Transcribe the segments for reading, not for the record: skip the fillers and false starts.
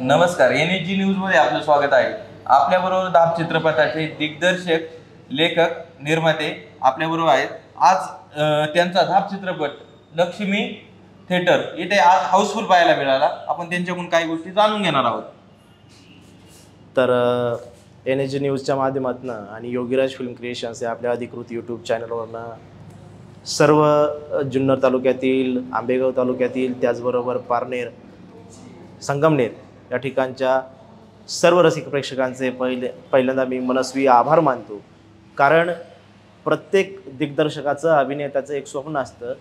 नमस्कार, NSG न्यूजमध्ये आपलं स्वागत आहे। आपल्याबरोबर धाप चित्रपटाचे दिग्दर्शक, लेखक, निर्माते आपल्याबरोबर आहेत। आज त्यांचा धाप चित्रपट लक्ष्मी थिएटर इथे आज हाऊसफुल पाहायला मिळाला। आपण त्यांच्याकडून काही गोष्टी जाणून घेणार आहोत। तर NSG न्यूजच्या माध्यमातून आणि योगीराज फिल्म क्रिएशन्स या आपल्या अधिकृत यूट्यूब चॅनलवरनं सर्व जुन्नर तालुक्यातील, आंबेगाव तालुक्यातील, त्याचबरोबर पारनेर, संगमनेर या ठिकाणच्या सर्व रसिक प्रेक्षकांचे पहिल्यांदा मी मनस्वी आभार मानतो। कारण प्रत्येक दिग्दर्शकाचं, अभिनेत्याचं एक स्वप्न असतं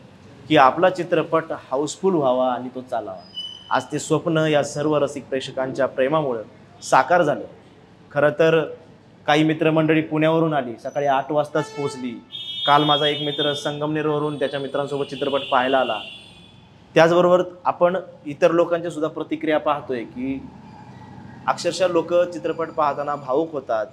की आपला चित्रपट हाऊसफुल व्हावा आणि तो चालावा। आज ते स्वप्न या सर्व रसिक प्रेक्षकांच्या प्रेमामुळे साकार झालं। खरं तर काही मित्रमंडळी पुण्यावरून आली, सकाळी 8 वाजताच पोहोचली। काल माझा एक मित्र संगमनेरवरून त्याच्या मित्रांसोबत चित्रपट पाहायला आला। त्याचबरोबर आपण इतर लोकांच्या सुद्धा प्रतिक्रिया पाहतोय की अक्षरशः लोक चित्रपट पाहताना भावुक होतात,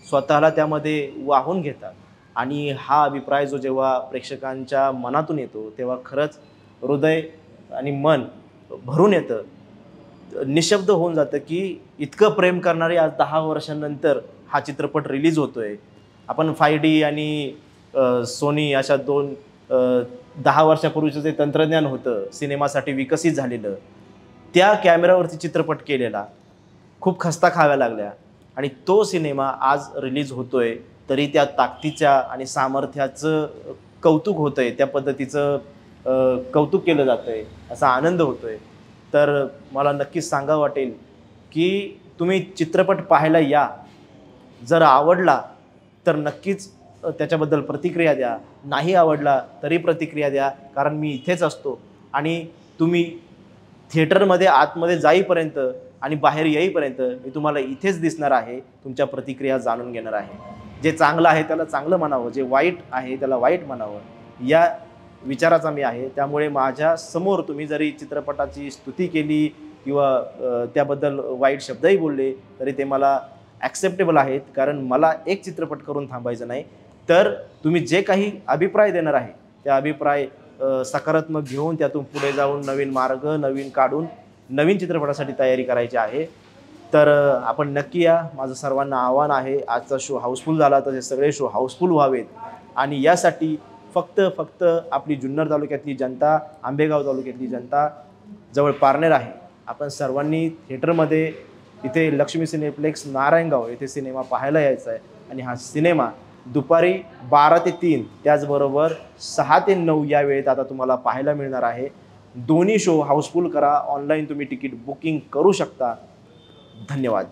स्वतःला त्यामध्ये वाहून घेतात आणि हा अभिप्राय जो जेव्हा प्रेक्षकांच्या मनातून येतो तेव्हा खरंच हृदय आणि मन भरून येतं, निशब्द होऊन जातं की इतकं प्रेम करणारे आज 10 वर्षांनंतर हा चित्रपट रिलीज होतोय। आपण 5D आणि सोनी अशा 10 वर्षापूर्वीचं जे तंत्रज्ञान होतं सिनेमासाठी विकसित झालेलं, त्या कॅमेऱ्यावरती चित्रपट केलेला, खूप खस्ता खाव्या लागल्या आणि तो सिनेमा आज रिलीज होतोय तरी त्या ताकदीच्या आणि सामर्थ्याचं कौतुक होतंय, त्या पद्धतीचं कौतुक केलं जातंय, असा आनंद होतोय। तर मला नक्कीच सांगावं वाटेल की तुम्ही चित्रपट पाहायला या, जर आवडला तर नक्कीच त्याच्याबद्दल प्रतिक्रिया द्या, नाही आवडला तरी प्रतिक्रिया द्या, कारण मी इथेच असतो आणि तुम्ही थिएटरमध्ये आतमध्ये जाईपर्यंत आणि बाहेर येईपर्यंत मी तुम्हाला इथेच दिसणार आहे, तुमच्या प्रतिक्रिया जाणून घेणार आहे। जे चांगलं आहे त्याला चांगलं म्हणावं, जे वाईट आहे त्याला वाईट म्हणावं, या विचाराचा मी आहे। त्यामुळे माझ्या समोर तुम्ही जरी चित्रपटाची स्तुती केली किंवा त्याबद्दल वाईट शब्दही बोलले तरी ते मला ॲक्सेप्टेबल आहेत, कारण मला एक चित्रपट करून थांबायचं नाही। तर तुम्ही जे काही अभिप्राय देणार आहे त्या अभिप्राय सकारात्मक घेऊन त्यातून पुढे जाऊन नवीन मार्ग नवीन काढून नवीन चित्रपटासाठी तयारी करायची आहे। तर आपण नक्की या, माझं सर्वांना आव्हान आहे। आजचा शो हाऊसफुल झाला तर हे सगळे शो हाऊसफुल व्हावेत आणि यासाठी फक्त आपली जुन्नर तालुक्यातली जनता, आंबेगाव तालुक्यातली जनता, जवळ पारनेर आहे, आपण सर्वांनी थिएटरमध्ये इथे लक्ष्मी सिनेप्लेक्स नारायणगाव येथे सिनेमा पाहायला यायचा आहे आणि हा सिनेमा दुपारी 12 ते 3 त्याचबरोबर 6 ते 9 या वेळेत आता तुम्हाला पाहायला मिळणार आहे। दोन्ही शो हाऊसफुल करा। ऑनलाईन तुम्ही तिकीट बुकिंग करू शकता। धन्यवाद।